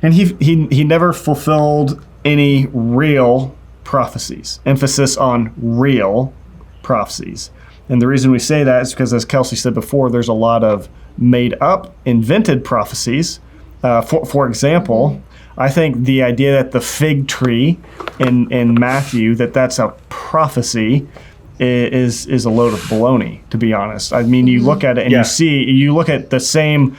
And he never fulfilled any real prophecies. Emphasis on real prophecies. And the reason we say that is because, as Kelsey said before, there's a lot of made up, invented prophecies. For example, I think the idea that the fig tree in Matthew, that's a prophecy, is a load of baloney, to be honest. I mean, you look at it and you look at the same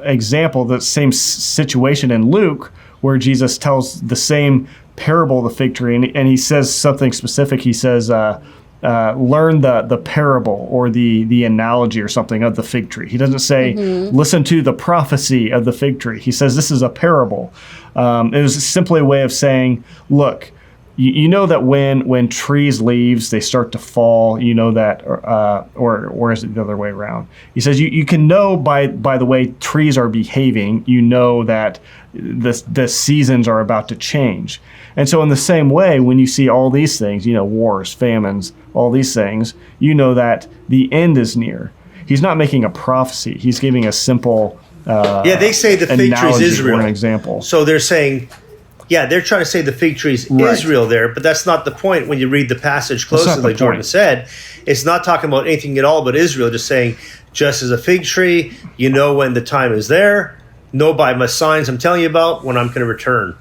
example, the same situation in Luke, where Jesus tells the same parable of the fig tree, and he says something specific. He says, learn the parable or the analogy or something of the fig tree. He doesn't say, listen to the prophecy of the fig tree. He says, this is a parable. It was simply a way of saying, look, you know that when trees' leaves, they start to fall, you know that, or is it the other way around? He says you can know by the way trees are behaving, you know that the seasons are about to change. And so in the same way, when you see all these things, you know, wars, famines, all these things, you know that the end is near. He's not making a prophecy. He's giving a simple they say the fig tree is Israel. For an example. So they're saying, they're trying to say the fig tree is Israel there, but that's not the point when you read the passage closely, like Jordan said. It's not talking about anything at all but Israel, just saying, just as a fig tree, you know when the time is there, know by my signs I'm telling you about when I'm going to return.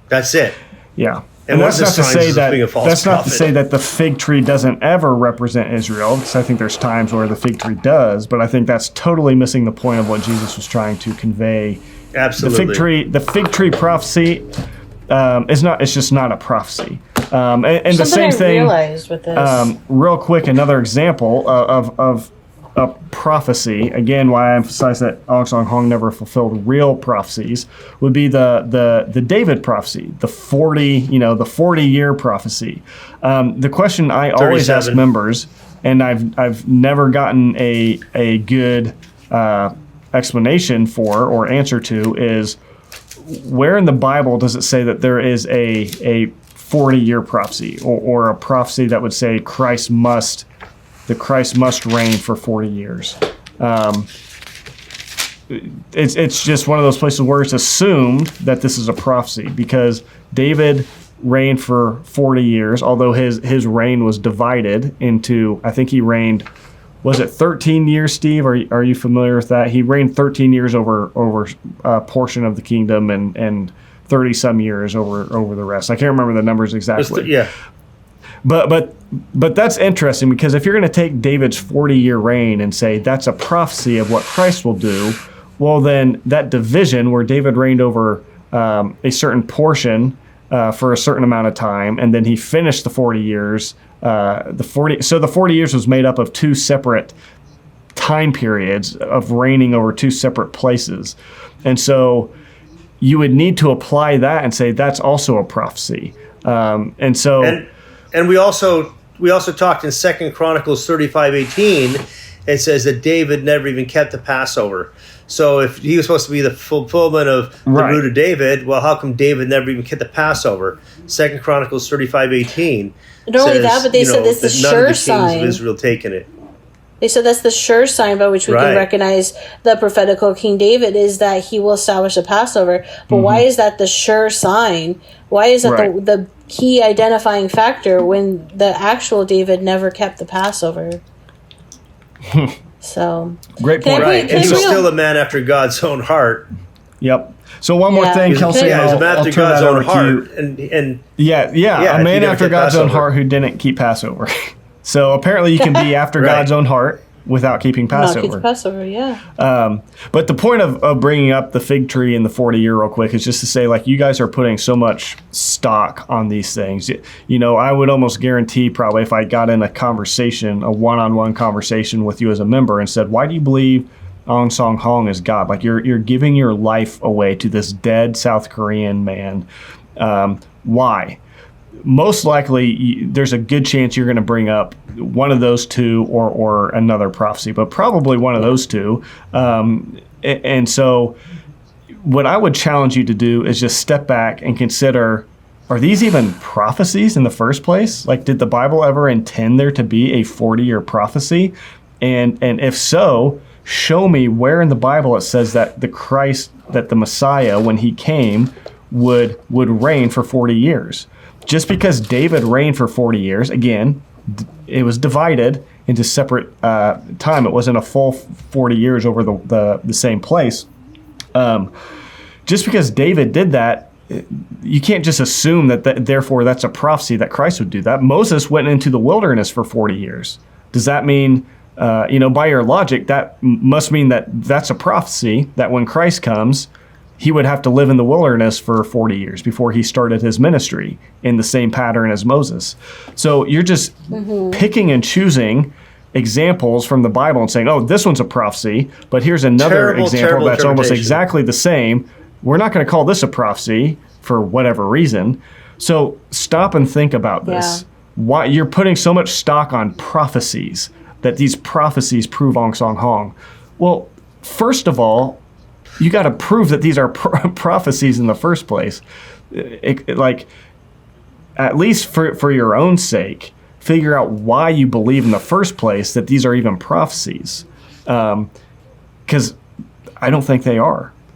That's it. Yeah. And that's not to say that's not to say that the fig tree doesn't ever represent Israel, because I think there's times where the fig tree does, but I think that's totally missing the point of what Jesus was trying to convey. Absolutely. The fig tree prophecy it's just not a prophecy. And the same thing. Realized with this. Real quick, another example of a prophecy, again, why I emphasize that Ahnsahnghong never fulfilled real prophecies, would be the David prophecy, the 40-year prophecy. The question I always ask members, and I've never gotten a good explanation for or answer to, is where in the Bible does it say that there is a 40-year prophecy or a prophecy that would say Christ must reign for 40 years? It's just one of those places where it's assumed that this is a prophecy, because David reigned for 40 years, although his reign was divided into, I think he reigned, was it 13 years, Steve? Are you familiar with that? He reigned 13 years over a portion of the kingdom and 30-some years over the rest. I can't remember the numbers exactly. But that's interesting, because if you're going to take David's 40-year reign and say that's a prophecy of what Christ will do, well, then that division where David reigned over a certain portion for a certain amount of time, and then he finished the 40 years. The 40 years was made up of two separate time periods of reigning over two separate places, and so you would need to apply that and say that's also a prophecy. And we also talked in 2 Chronicles 35:18. It says that David never even kept the Passover. So if he was supposed to be the fulfillment of the root of David, well, how come David never even kept the Passover? 2 Chronicles 35:18. Not only that, but they said that's the sure sign. None of the kings of Israel taken it. They said that's the sure sign by which we can recognize the prophetical King David, is that he will establish a Passover. But why is that the sure sign? Why is that the key identifying factor when the actual David never kept the Passover? So great point. And he's still a man after God's own heart. Yep. So one more thing, Kelsey. He's a man after God's own heart. A man after God's own heart who didn't keep Passover. So apparently you can be after God's own heart without keeping Passover. Not keep the Passover, But the point of bringing up the fig tree and the 40-year real quick is just to say, like, you guys are putting so much stock on these things. You know, I would almost guarantee probably if I got in a conversation, a one-on-one conversation with you as a member and said, why do you believe Ahnsahnghong is God? Like, you're giving your life away to this dead South Korean man. Why? Most likely, there's a good chance you're going to bring up one of those two or another prophecy, but probably one of those two. And so what I would challenge you to do is just step back and consider, are these even prophecies in the first place? Like, did the Bible ever intend there to be a 40-year prophecy? And if so, show me where in the Bible it says that the Christ that the Messiah, when he came, would reign for 40 years. Just because David reigned for 40 years, again, it was divided into separate time. It wasn't a full 40 years over the same place. Just because David did that, you can't just assume that therefore that's a prophecy that Christ would do that. Moses went into the wilderness for 40 years. Does that mean, by your logic, that must mean that that's a prophecy that when Christ comes, he would have to live in the wilderness for 40 years before he started his ministry in the same pattern as Moses. So you're just picking and choosing examples from the Bible and saying, oh, this one's a prophecy, but here's another example that's almost exactly the same. We're not going to call this a prophecy for whatever reason. So stop and think about this. Yeah. Why you're putting so much stock on prophecies, that these prophecies prove Ahnsahnghong. Well, first of all, you got to prove that these are prophecies in the first place. At least for your own sake, figure out why you believe in the first place that these are even prophecies. Because I don't think they are.